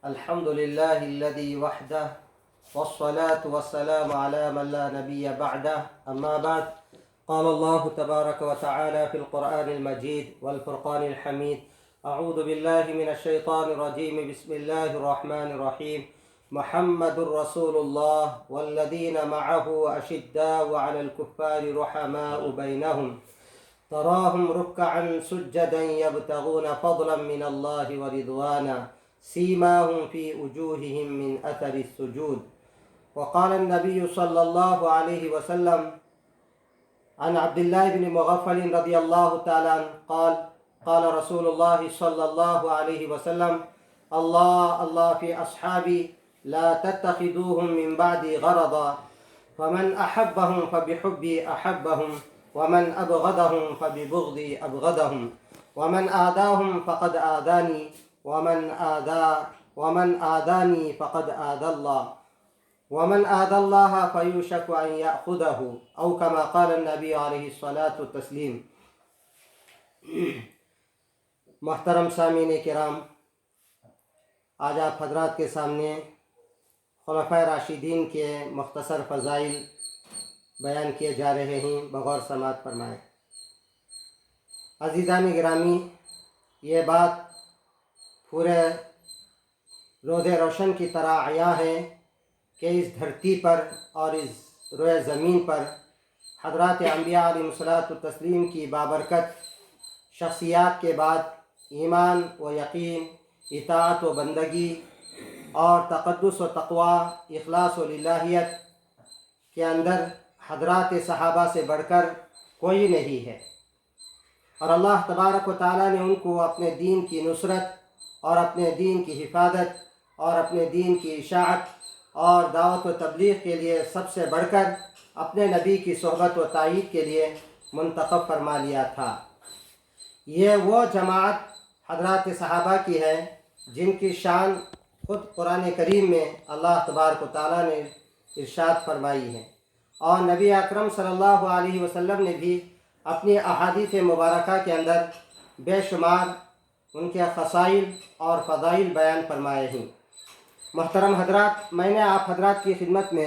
الحمد لله الذي وحده والصلاة والسلام على من لا نبي بعده أما بعد. قال الله تبارك وتعالى في القرآن المجيد والفرقان الحميد: أعوذ بالله من الشيطان الرجيم. بسم الله الرحمن الرحيم. محمد رسول الله والذين معه أشداء على الكفار رحماء بينهم تراهم ركعا سجدا يبتغون فضلا من الله ورضوانا سيماهم في وجوههم من أثر السجود. وقال النبي صلى الله عليه وسلم عن عبد الله بن مغفل رضي الله تعالى عنه قال: قال رسول الله صلى الله عليه وسلم: الله الله في أصحابي لا تتخذوهم من بعدي غرضا، فمن أحبهم فبحبي أحبهم، ومن أبغضهم فببغضي أبغضهم، ومن آذاهم فقد آذاني، ومن آذاني فقد آذى الله، ومن آذى الله فيوشك أن يأخذه، أو كما قال النبی علیہ الصلاۃ والتسلیم. محترم سامعین کرام، آج آپ حضرات کے سامنے خلفائے راشدین کے مختصر فضائل بیان کیے جا رہے ہیں، بغور سماعت فرمائیں. عزیزان گرامی، یہ بات پورے روز روشن کی طرح عیاں ہے کہ اس دھرتی پر اور اس روئے زمین پر حضرات انبیاء علیہ الصلاۃ والتسلیم کی بابرکت شخصیات کے بعد ایمان و یقین، اطاعت و بندگی اور تقدس و تقوی، اخلاص و للہیت کے اندر حضرات صحابہ سے بڑھ کر کوئی نہیں ہے. اور اللہ تبارک و تعالیٰ نے ان کو اپنے دین کی نصرت اور اپنے دین کی حفاظت اور اپنے دین کی اشاعت اور دعوت و تبلیغ کے لیے سب سے بڑھ کر اپنے نبی کی صحبت و تائید کے لیے منتخب فرما لیا تھا. یہ وہ جماعت حضرات صحابہ کی ہے جن کی شان خود قرآن کریم میں اللہ تبارک و تعالیٰ نے ارشاد فرمائی ہے، اور نبی اکرم صلی اللہ علیہ وسلم نے بھی اپنی احادیث مبارکہ کے اندر بے شمار ان کے خصائل اور فضائل بیان فرمائے ہیں. محترم حضرات، میں نے آپ حضرات کی خدمت میں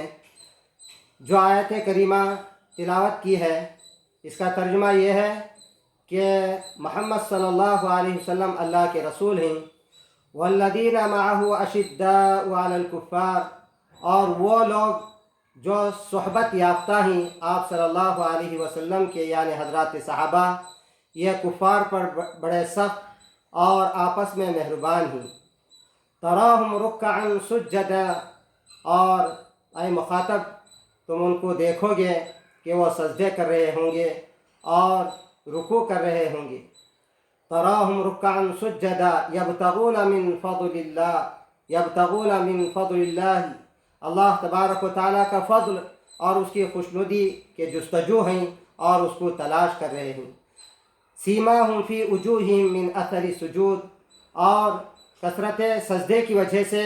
جو آیت کریمہ تلاوت کی ہے، اس کا ترجمہ یہ ہے کہ محمد صلی اللہ علیہ وسلم اللہ کے رسول ہیں. والذین معہ اشداء علی الکفار، اور وہ لوگ جو صحبت یافتہ ہیں آپ صلی اللہ علیہ وسلم کے، یعنی حضرات صحابہ، یہ کفار پر بڑے سخت اور آپس میں مہربان ہیں. تراہم رکعا سجدا، اور اے مخاطب تم ان کو دیکھو گے کہ وہ سجدے کر رہے ہوں گے اور رکوع کر رہے ہوں گے. تراہم رکعا سجدا یبتغون من فضل اللہ، اللہ تبارک و تعالیٰ کا فضل اور اس کی خوشنودی کے جستجو ہیں اور اس کو تلاش کر رہے ہیں. سیماہم فی وجوہہم من اثر سجود، اور کثرت سجدے کی وجہ سے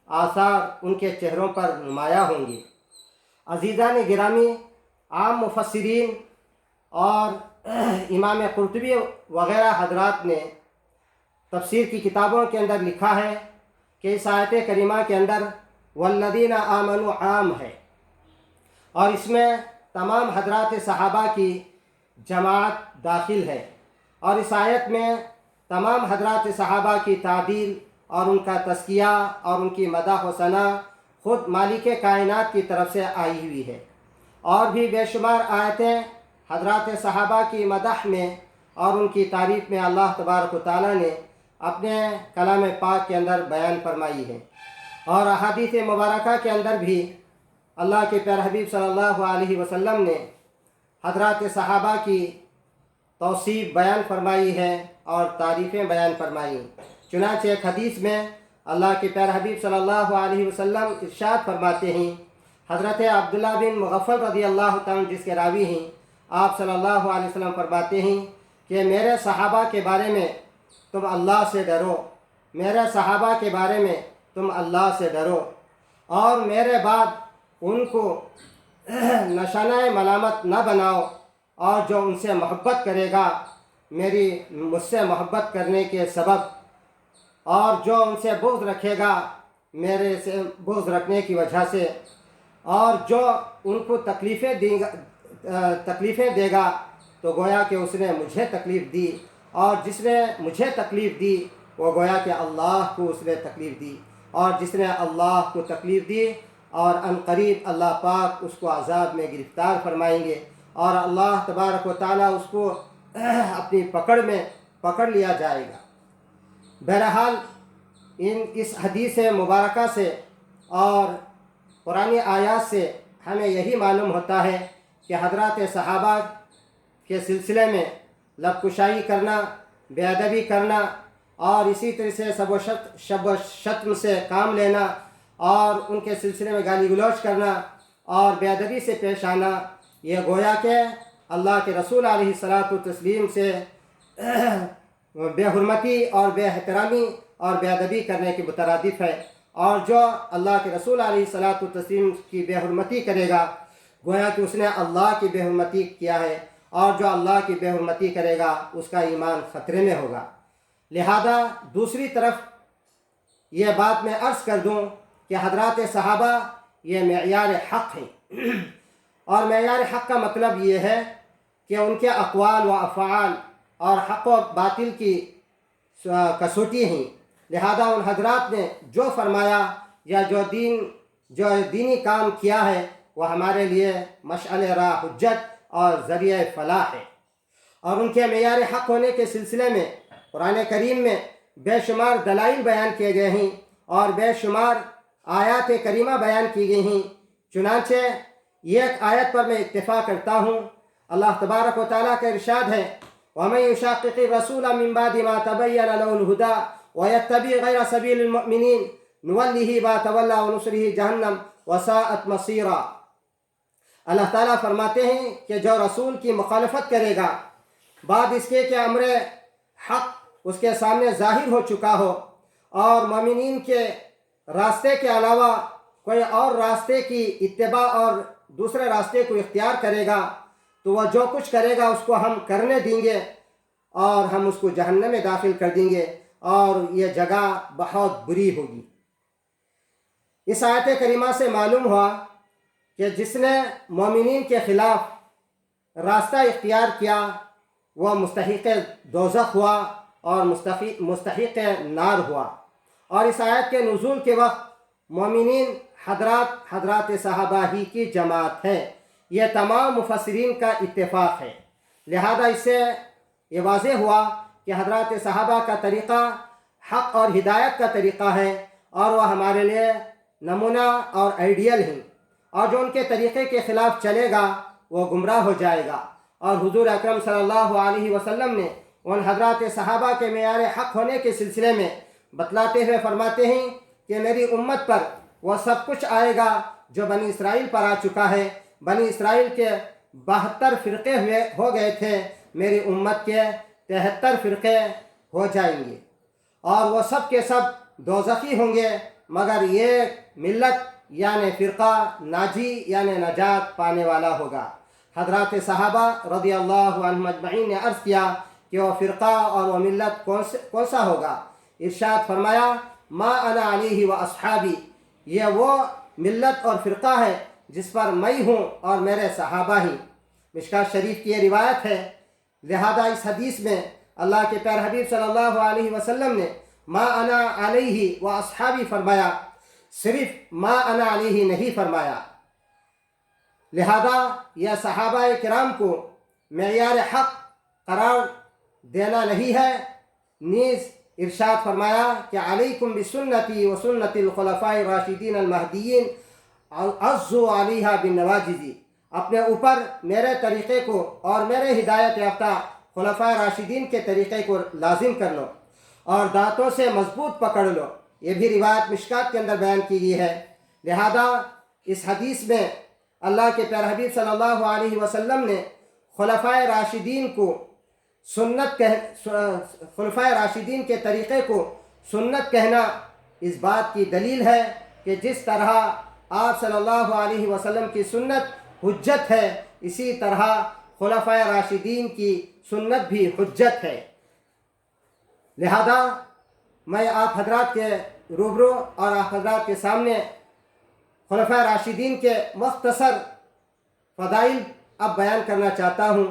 آثار ان کے چہروں پر نمایاں ہوں گے. عزیزان گرامی، عام مفسرین اور امام قرطبی وغیرہ حضرات نے تفسیر کی کتابوں کے اندر لکھا ہے کہ اس آیت کریمہ کے اندر والذین آمنوا عام ہے، اور اس میں تمام حضرات صحابہ کی جماعت داخل ہے، اور اس آیت میں تمام حضرات صحابہ کی تعدیل اور ان کا تزکیہ اور ان کی مدح و ثنا خود مالک کائنات کی طرف سے آئی ہوئی ہے. اور بھی بے شمار آیتیں حضرات صحابہ کی مدح میں اور ان کی تعریف میں اللہ تبارک و تعالیٰ نے اپنے کلام پاک کے اندر بیان فرمائی ہے. اور احادیث مبارکہ کے اندر بھی اللہ کے پیارے حبیب صلی اللہ علیہ وسلم نے حضرات صحابہ کی توصیف بیان فرمائی ہے اور تعریفیں بیان فرمائی. چنانچہ ایک حدیث میں اللہ کے پیارے حبیب صلی اللہ علیہ وسلم ارشاد فرماتے ہیں، حضرت عبداللہ بن مغفل رضی اللہ تعالیٰ جس کے راوی ہیں، آپ صلی اللہ علیہ وسلم فرماتے ہیں کہ میرے صحابہ کے بارے میں تم اللہ سے ڈرو، میرے صحابہ کے بارے میں تم اللہ سے ڈرو، اور میرے بعد ان کو نشانہ ملامت نہ بناؤ، اور جو ان سے محبت کرے گا مجھ سے محبت کرنے کے سبب اور جو ان سے بغض رکھے گا میرے سے بغض رکھنے کی وجہ سے، اور جو ان کو تکلیفیں دے گا تو گویا کہ اس نے مجھے تکلیف دی، اور جس نے مجھے تکلیف دی وہ گویا کہ اللہ کو اس نے تکلیف دی، اور جس نے اللہ کو تکلیف دی اور عنقریب اللہ پاک اس کو عذاب میں گرفتار فرمائیں گے، اور اللہ تبارک و تعالیٰ اس کو اپنی پکڑ میں پکڑ لیا جائے گا۔ بہرحال اس حدیث مبارکہ سے اور قرآنی آیات سے ہمیں یہی معلوم ہوتا ہے کہ حضرات صحابہ کے سلسلے میں لب کشائی کرنا، بے ادبی کرنا، اور اسی طرح سے شب و شتم سے کام لینا، اور ان کے سلسلے میں گالی گلوچ کرنا اور بے ادبی سے پیش آنا، یہ گویا کہ اللہ کے رسول علیہ الصلاۃ والتسلیم سے بے حرمتی اور بے احترامی اور بے ادبی کرنے کے مترادف ہے، اور جو اللہ کے رسول علیہ الصلاۃ والتسلیم کی بے حرمتی کرے گا گویا کہ اس نے اللہ کی بے حرمتی کیا ہے، اور جو اللہ کی بے حرمتی کرے گا اس کا ایمان خطرے میں ہوگا۔ لہذا دوسری طرف یہ بات میں عرض کر دوں کہ حضرات صحابہ یہ معیار حق ہیں، اور معیار حق کا مطلب یہ ہے کہ ان کے اقوال و افعال اور حق و باطل کی کسوٹی ہیں۔ لہذا ان حضرات نے جو فرمایا یا جو دینی کام کیا ہے وہ ہمارے لیے مشعل راہ حجت اور ذریعہ فلاح ہے، اور ان کے معیار حق ہونے کے سلسلے میں قرآن کریم میں بے شمار دلائل بیان کیے گئے ہیں اور بے شمار آیات کریمہ بیان کی گئی ہیں۔ چنانچہ ایک آیت پر میں اکتفا کرتا ہوں۔ اللہ تبارک و تعالیٰ کا ارشاد ہے، وَمَن يُشَاقِقِ الرَّسُولَ مِن بَعْدِ مَا تَبَيَّنَ لَهُ الْهُدَىٰ وَيَتَّبِعْ غَيْرَ سَبِيلِ الْمُؤْمِنِينَ نُوَلِّهِ مَا تَوَلَّىٰ وَنُصْلِهِ جَهَنَّمَ وَسَاءَتْ مَصِيرًا۔ اللہ تعالیٰ فرماتے ہیں کہ جو رسول کی مخالفت کرے گا بعد اس کے کہ امر حق اس کے سامنے ظاہر ہو چکا ہو، اور مومنین کے راستے کے علاوہ کوئی اور راستے کی اتباع اور دوسرے راستے کو اختیار کرے گا، تو وہ جو کچھ کرے گا اس کو ہم کرنے دیں گے اور ہم اس کو جہنم میں داخل کر دیں گے، اور یہ جگہ بہت بری ہوگی۔ اس آیت کریمہ سے معلوم ہوا کہ جس نے مومنین کے خلاف راستہ اختیار کیا وہ مستحق دوزخ ہوا اور مستحق نار ہوا۔ اور اس آیت کے نزول کے وقت مومنین حضرات صحابہ ہی کی جماعت ہے، یہ تمام مفسرین کا اتفاق ہے۔ لہذا اس سے یہ واضح ہوا کہ حضرات صحابہ کا طریقہ حق اور ہدایت کا طریقہ ہے، اور وہ ہمارے لیے نمونہ اور آئیڈیل ہیں، اور جو ان کے طریقے کے خلاف چلے گا وہ گمراہ ہو جائے گا۔ اور حضور اکرم صلی اللہ علیہ وسلم نے ان حضرات صحابہ کے معیار حق ہونے کے سلسلے میں بتلاتے ہوئے فرماتے ہیں کہ میری امت پر وہ سب کچھ آئے گا جو بنی اسرائیل پر آ چکا ہے۔ بنی اسرائیل کے 72 فرقے ہو گئے تھے، میری امت کے 73 فرقے ہو جائیں گے، اور وہ سب کے سب دوزخی ہوں گے، مگر یہ ملت یعنی فرقہ ناجی یعنی نجات پانے والا ہوگا۔ حضرات صحابہ رضی اللہ عنہم اجمعین نے عرض کیا کہ وہ فرقہ اور وہ ملت کون سا ہوگا؟ ارشاد فرمایا، ما انا علیہ و اصحابی، یہ وہ ملت اور فرقہ ہے جس پر میں ہوں اور میرے صحابہ ہی۔ مشکات شریف کی یہ روایت ہے۔ لہذا اس حدیث میں اللہ کے پیارے حبیب صلی اللہ علیہ وسلم نے ما انا علیہ و اصحابی فرمایا، صرف ما انا علیہ نہیں فرمایا۔ لہذا یہ صحابہ کرام کو معیار حق قرار دینا نہیں ہے، نیز ارشاد فرمایا کہ علیکم بسنتی و سنت الخلفاء الراشدین المہدیین عضوا علیہا بالنواجذ، اپنے اوپر میرے طریقے کو اور میرے ہدایت یافتہ خلفاء راشدین کے طریقے کو لازم کر لو اور دانتوں سے مضبوط پکڑ لو۔ یہ بھی روایت مشکات کے اندر بیان کی گئی ہے۔ لہذا اس حدیث میں اللہ کے پیارے حبیب صلی اللہ علیہ وسلم نے خلفاء راشدین کو خلفاء راشدین کے طریقے کو سنت کہنا اس بات کی دلیل ہے کہ جس طرح آپ صلی اللہ علیہ وسلم کی سنت حجت ہے، اسی طرح خلفاء راشدین کی سنت بھی حجت ہے۔ لہذا میں آپ حضرات کے روبرو اور آپ حضرات کے سامنے خلفائے راشدین کے مختصر فضائل اب بیان کرنا چاہتا ہوں۔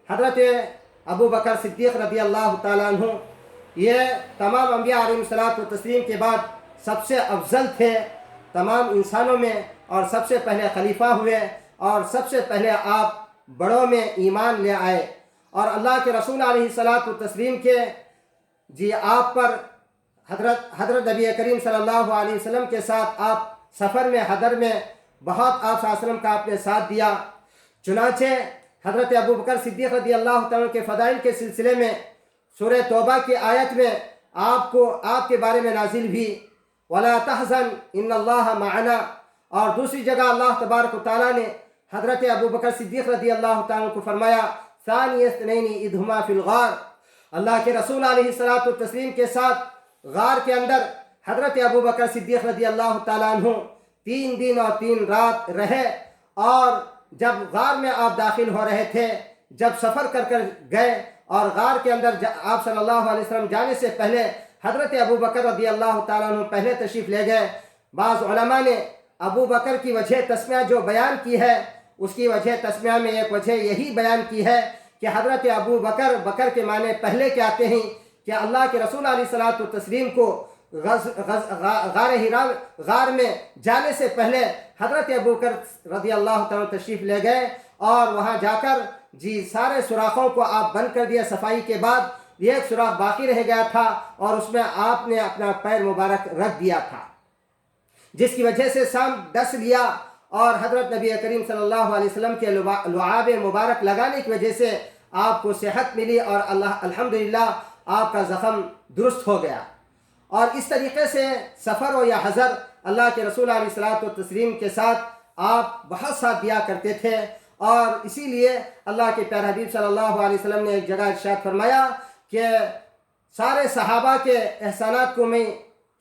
حضرت ابو بکر صدیق رضی اللہ تعالیٰ عنہ یہ تمام انبیاء علیہ الصلوۃ والتسلیم کے بعد سب سے افضل تھے تمام انسانوں میں، اور سب سے پہلے خلیفہ ہوئے، اور سب سے پہلے آپ بڑوں میں ایمان لے آئے، اور اللہ کے رسول علیہ الصلوۃ والتسلیم کے آپ پر حضرت نبی کریم صلی اللہ علیہ وسلم کے ساتھ آپ سفر میں حضر میں بہت آپ صلی اللہ علیہ وسلم کا آپ نے ساتھ دیا۔ چنانچہ حضرت ابو بکر صدیق رضی اللہ تعالیٰ کے فضائل کے سلسلے میں سورہ توبہ کی آیت میں آپ کے بارے میں نازل بھی وَلَا تَحْزَنْ إِنَّ اللَّهَ مَعَنَا، اور دوسری جگہ اللہ تبارک و تعالیٰ نے حضرت ابو بکر صدیق رضی اللہ تعالیٰ کو فرمایا ثَانِيَ اثْنَيْنِ إِذْ هُمَا فِي الْغَارِ، اللہ کے رسول علیہ الصلوۃ والتسلیم کے ساتھ غار کے اندر حضرت ابو بکر صدیق رضی اللہ تعالیٰ عنہ 3 دن اور 3 رات رہے، اور جب غار میں آپ داخل ہو رہے تھے، جب سفر کر گئے اور غار کے اندر آپ صلی اللہ علیہ وسلم جانے سے پہلے حضرت ابو بکر رضی اللہ تعالیٰ عنہ پہلے تشریف لے گئے۔ بعض علماء نے ابو بکر کی وجہ تسمیہ جو بیان کی ہے، اس کی وجہ تسمیہ میں ایک وجہ یہی بیان کی ہے کہ حضرت ابو بکر کے معنی پہلے کے آتے ہیں کہ اللہ کے رسول علیہ الصلوۃ والتسلیم کو غار میں جانے سے پہلے حضرت ابو بکر رضی اللہ تعالیٰ تشریف لے گئے، اور وہاں جا کر سارے سوراخوں کو آپ بند کر دیا۔ صفائی کے بعد ایک سوراخ باقی رہ گیا تھا، اور اس میں آپ نے اپنا پیر مبارک رکھ دیا تھا، جس کی وجہ سے سام ڈس لیا، اور حضرت نبی کریم صلی اللہ علیہ وسلم کے لعاب مبارک لگانے کی وجہ سے آپ کو صحت ملی، اور الحمدللہ آپ کا زخم درست ہو گیا۔ اور اس طریقے سے سفر ہو یا حضر، اللہ کے رسول علیہ الصلوۃ والتسلیم کے ساتھ آپ بہت ساتھ دیا کرتے تھے، اور اسی لیے اللہ کے پیارے حبیب صلی اللہ علیہ وسلم نے ایک جگہ ارشاد فرمایا کہ سارے صحابہ کے احسانات کو میں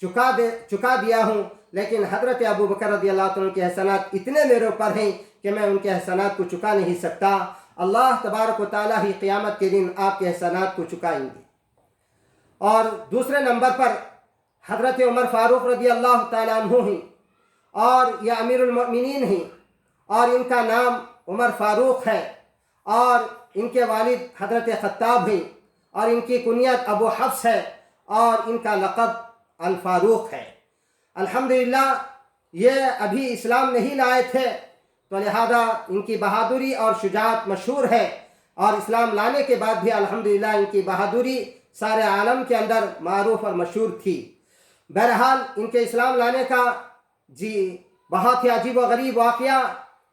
چکا دیا ہوں، لیکن حضرت ابو بکر رضی اللہ عنہ کے احسانات اتنے میرے اوپر ہیں کہ میں ان کے احسانات کو چکا نہیں سکتا۔ اللہ تبارک و تعالیٰ ہی قیامت کے دن آپ کے احسانات کو چکائیں گے۔ اور دوسرے نمبر پر حضرت عمر فاروق رضی اللہ تعالیٰ عنہ ہیں، اور یہ امیر المؤمنین ہیں، اور ان کا نام عمر فاروق ہے، اور ان کے والد حضرت خطاب ہیں، اور ان کی کنیت ابو حفص ہے، اور ان کا لقب الفاروق ہے۔ الحمدللہ یہ ابھی اسلام نہیں لائے تھے، تو لہذا ان کی بہادری اور شجاعت مشہور ہے، اور اسلام لانے کے بعد بھی الحمدللہ ان کی بہادری سارے عالم کے اندر معروف اور مشہور تھی۔ بہرحال ان کے اسلام لانے کا بہت ہی عجیب و غریب واقعہ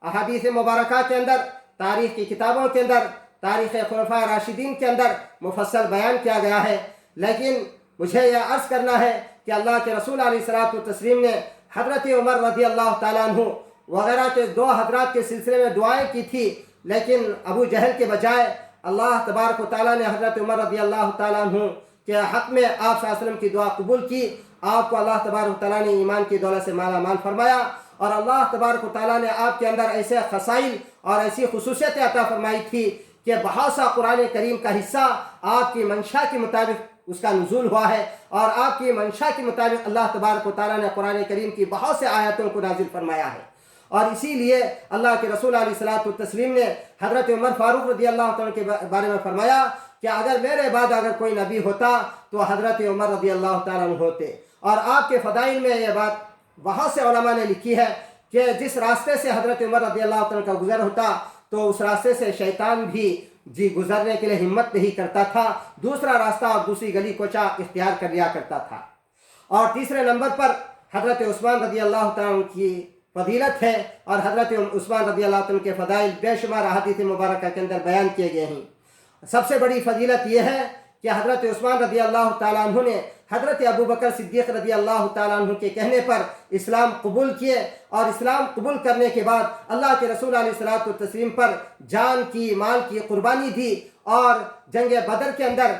احادیث مبارکہ کے اندر، تاریخ کی کتابوں کے اندر، تاریخ خلفاء راشدین کے اندر مفصل بیان کیا گیا ہے، لیکن مجھے یہ عرض کرنا ہے کہ اللہ کے رسول علیہ الصلوۃ والتسلیم نے حضرت عمر رضی اللہ تعالیٰ عنہ وغیرہ کے 2 حضرات کے سلسلے میں دعائیں کی تھی، لیکن ابو جہل کے بجائے اللہ تبارک و تعالیٰ نے حضرت عمر رضی اللہ تعالیٰ عنہ کے حق میں آپ صلی اللہ علیہ وسلم کی دعا قبول کی۔ آپ کو اللہ تبارک و تعالیٰ نے ایمان کی دولت سے مالا مال فرمایا، اور اللہ تبارک و تعالیٰ نے آپ کے اندر ایسے خصائل اور ایسی خصوصیتیں عطا فرمائی تھی کہ بہت سا قرآن کریم کا حصہ آپ کی منشا کے مطابق اس کا نزول ہوا ہے، اور آپ کی منشا کے مطابق اللہ تبارک و تعالیٰ نے قرآن کریم کی بہت سے آیاتوں کو نازل فرمایا ہے۔ اور اسی لیے اللہ کے رسول علیہ الصلوۃ والتسلیم نے حضرت عمر فاروق رضی اللہ عنہ کے بارے میں فرمایا کہ اگر میرے بعد اگر کوئی نبی ہوتا تو حضرت عمر رضی اللہ تعالیٰ عنہ ہوتے۔ اور آپ کے فضائل میں یہ بات بہت سے علماء نے لکھی ہے کہ جس راستے سے حضرت عمر رضی اللہ عنہ کا گزر ہوتا تو اس راستے سے شیطان بھی گزرنے کے لیے ہمت نہیں کرتا تھا، دوسرا راستہ اور دوسری گلی کوچہ اختیار کر لیا کرتا تھا۔ اور تیسرے نمبر پر حضرت عثمان رضی اللہ تعالیٰ عنہ کی فضیلت ہے، اور حضرت عثمان رضی اللہ عنہ کے فضائل بے شمار احادیث مبارکہ کے اندر بیان کیے گئے ہیں۔ سب سے بڑی فضیلت یہ ہے کہ حضرت عثمان رضی اللہ تعالیٰ عنہ نے حضرت ابو بکر صدیق رضی اللہ تعالیٰ عنہ کے کہنے پر اسلام قبول کیے، اور اسلام قبول کرنے کے بعد اللہ کے رسول علیہ الصلوۃ والتسلیم پر جان کی مال کی قربانی دی، اور جنگ بدر کے اندر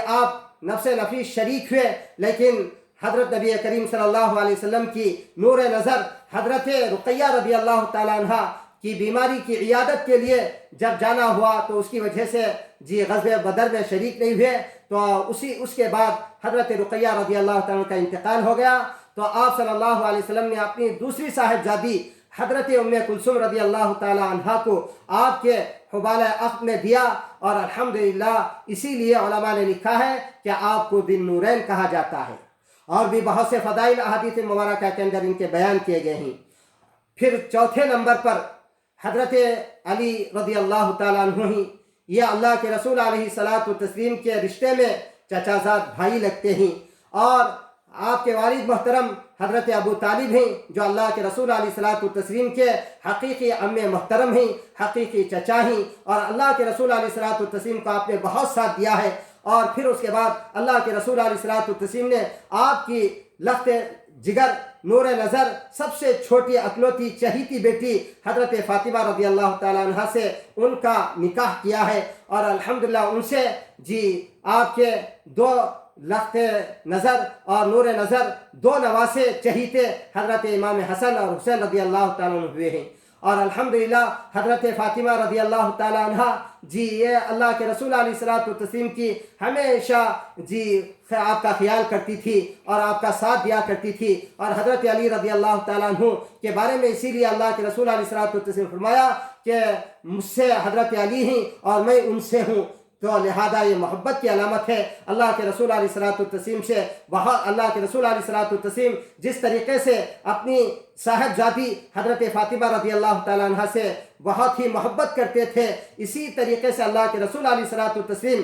آپ نفس نفیس شریک ہوئے، لیکن حضرت نبی کریم صلی اللہ علیہ وسلم کی نور نظر حضرت رقیہ رضی اللہ تعالیٰ عنہ کی بیماری کی عیادت کے لیے جب جانا ہوا تو اس کی وجہ سے جی غزوہ بدر میں شریک نہیں ہوئے، تو اس کے بعد حضرت رقیہ رضی اللہ تعالیٰ کا انتقال ہو گیا، تو آپ صلی اللہ علیہ وسلم نے اپنی دوسری صاحبزادی حضرت ام کلثوم رضی اللہ تعالیٰ عنہ کو آپ کے حبال عقد میں دیا، اور الحمدللہ اسی لیے علماء نے لکھا ہے کہ آپ کو ذی النورین کہا جاتا ہے، اور بھی بہت سے فضائل احادیث مبارکہ کے اندر ان کے بیان کیے گئے ہیں۔ پھر چوتھے نمبر پر حضرت علی رضی اللہ تعالیٰ عنہ ہی، یہ اللہ کے رسول علیہ الصلاۃ والتسلیم کے رشتے میں چچا زاد بھائی لگتے ہیں، اور آپ کے والد محترم حضرت ابو طالب ہیں جو اللہ کے رسول علیہ الصلاۃ والتسلیم کے حقیقی عم محترم ہیں، حقیقی چچا ہیں، اور اللہ کے رسول علیہ الصلاۃ والتسلیم کو آپ نے بہت ساتھ دیا ہے۔ اور پھر اس کے بعد اللہ کے رسول علیہ الصلاۃ والتسلیم نے آپ کی لخت جگر، نور نظر، سب سے چھوٹی اکلوتی چہیتی بیٹی حضرت فاطمہ رضی اللہ تعالیٰ عنہ سے ان کا نکاح کیا ہے، اور الحمدللہ ان سے جی آپ کے دو لخت نظر اور نور نظر، دو نواسے چہیتے حضرت امام حسن اور حسین رضی اللہ تعالیٰ عنہ ہوئے ہیں، اور الحمدللہ حضرت فاطمہ رضی اللہ تعالیٰ عنہ جی یہ اللہ کے رسول علیہ الصلاۃ والتسلیم کی ہمیشہ جی آپ کا خیال کرتی تھی اور آپ کا ساتھ دیا کرتی تھی، اور حضرت علی رضی اللہ تعالیٰ عنہ کے بارے میں اسی لیے اللہ کے رسول علیہ الصلاۃ والتسلیم فرمایا کہ مجھ سے حضرت علی ہیں اور میں ان سے ہوں، تو لہذا یہ محبت کی علامت ہے اللہ کے رسول علیہ الصلاۃ والتسلیم سے۔ اللہ کے رسول علیہ الصلاۃ والتسلیم جس طریقے سے اپنی صاحبزادی حضرت فاطمہ رضی اللہ تعالیٰ عنہ سے بہت ہی محبت کرتے تھے، اسی طریقے سے اللہ کے رسول علیہ الصلاۃ والتسلیم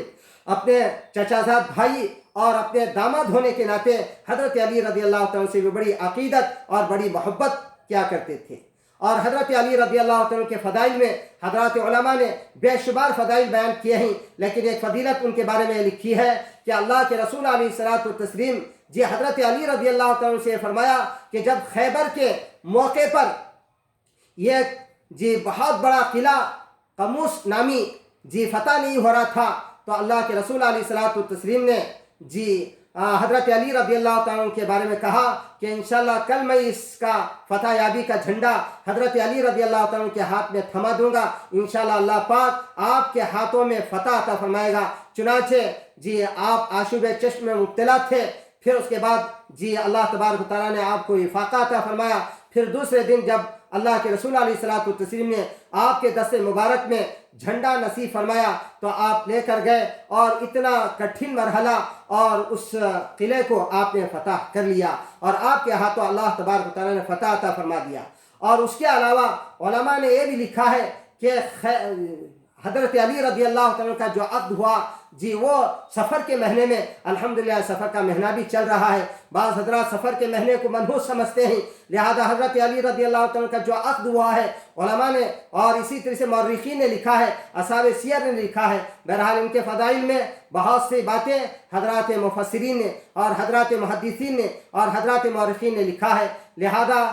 اپنے چچا زاد بھائی اور اپنے داماد ہونے کے ناطے حضرت علی رضی اللہ تعالیٰ سے بھی بڑی عقیدت اور بڑی محبت کیا کرتے تھے۔ اور حضرت علی رضی اللہ تعالیٰ کے فضائل میں حضرات علماء نے بے شمار فضائل بیان کیے ہیں، لیکن ایک فضیلت ان کے بارے میں لکھی ہے کہ اللہ کے رسول علیہ الصلاۃ والتسلیم جی حضرت علی رضی اللہ تعالیٰ سے فرمایا کہ جب خیبر کے موقع پر یہ جی بہت بڑا قلعہ قموس نامی جی فتح نہیں ہو رہا تھا، تو اللہ کے رسول علیہ الصلاۃ والتسلیم نے جی حضرت علی رضی اللہ تعالیٰ کے بارے میں کہا کہ انشاءاللہ کل میں اس کا فتح یابی کا جھنڈا حضرت علی رضی اللہ تعالیٰ کے ہاتھ میں تھما دوں گا، انشاءاللہ اللہ پاک آپ کے ہاتھوں میں فتح عطا فرمائے گا۔ چنانچہ جی آپ آشوب چشم میں مبتلا تھے، پھر اس کے بعد جی اللہ تبارک و تعالیٰ نے آپ کو افاقہ عطا فرمایا۔ پھر دوسرے دن جب اللہ کے رسول علیہ الصلاۃ والتسلیم نے آپ کے دست مبارک میں جھنڈا نصیب فرمایا تو آپ لے کر گئے، اور اتنا کٹھن مرحلہ اور اس قلعے کو آپ نے فتح کر لیا، اور آپ کے ہاتھوں اللہ تبارک و تعالیٰ نے فتح عطا فرما دیا۔ اور اس کے علاوہ علماء نے یہ بھی لکھا ہے کہ حضرت علی رضی اللہ تعالیٰ کا جو عقد ہوا جی وہ سفر کے مہینے میں، الحمدللہ سفر کا مہینہ بھی چل رہا ہے، بعض حضرات سفر کے مہینے کو منحوس سمجھتے ہیں، لہذا حضرت علی رضی اللہ تعالیٰ کا جو عقد ہوا ہے علماء نے اور اسی طرح سے مورخین نے لکھا ہے، اصحاب سیر نے لکھا ہے۔ بہرحال ان کے فضائل میں بہت سی باتیں حضرات مفسرین نے اور حضرات محدثین نے اور حضرات مورخین نے لکھا ہے، لہذا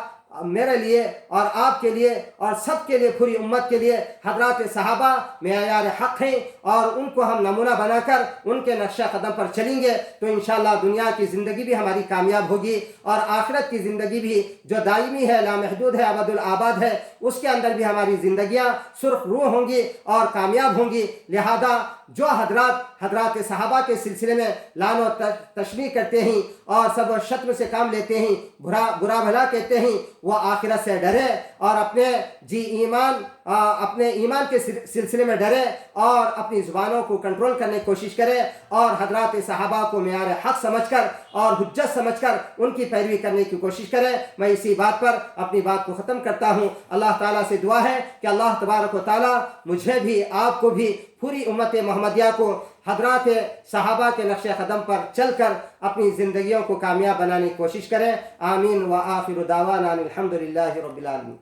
میرے لیے اور آپ کے لیے اور سب کے لیے، پوری امت کے لیے حضرات صحابہ معیار حق ہیں، اور ان کو ہم نمونہ بنا کر ان کے نقشہ قدم پر چلیں گے تو انشاءاللہ دنیا کی زندگی بھی ہماری کامیاب ہوگی، اور آخرت کی زندگی بھی جو دائمی ہے، لامحدود ہے، ابد الآباد ہے، اس کے اندر بھی ہماری زندگیاں سرخ روح ہوں گی اور کامیاب ہوں گی۔ لہذا جو حضرات صحابہ کے سلسلے میں لعن و تشنیع کرتے ہیں اور سب و شتم سے کام لیتے ہیں، برا بھلا کہتے ہیں، وہ آخرت سے ڈرے اور اپنے ایمان کے سلسلے میں ڈرے اور اپنی زبانوں کو کنٹرول کرنے کی کوشش کرے، اور حضرات صحابہ کو معیار حق سمجھ کر اور حجت سمجھ کر ان کی پیروی کرنے کی کوشش کرے۔ میں اسی بات پر اپنی بات کو ختم کرتا ہوں۔ اللہ تعالیٰ سے دعا ہے کہ اللہ تبارک و تعالیٰ مجھے بھی، آپ کو بھی، پوری امت محمدیہ کو حضرات صحابہ کے نقش قدم پر چل کر اپنی زندگیوں کو کامیاب بنانے کی کوشش کریں۔ آمین۔ وآخر دعوانا الحمدللہ رب العالمین۔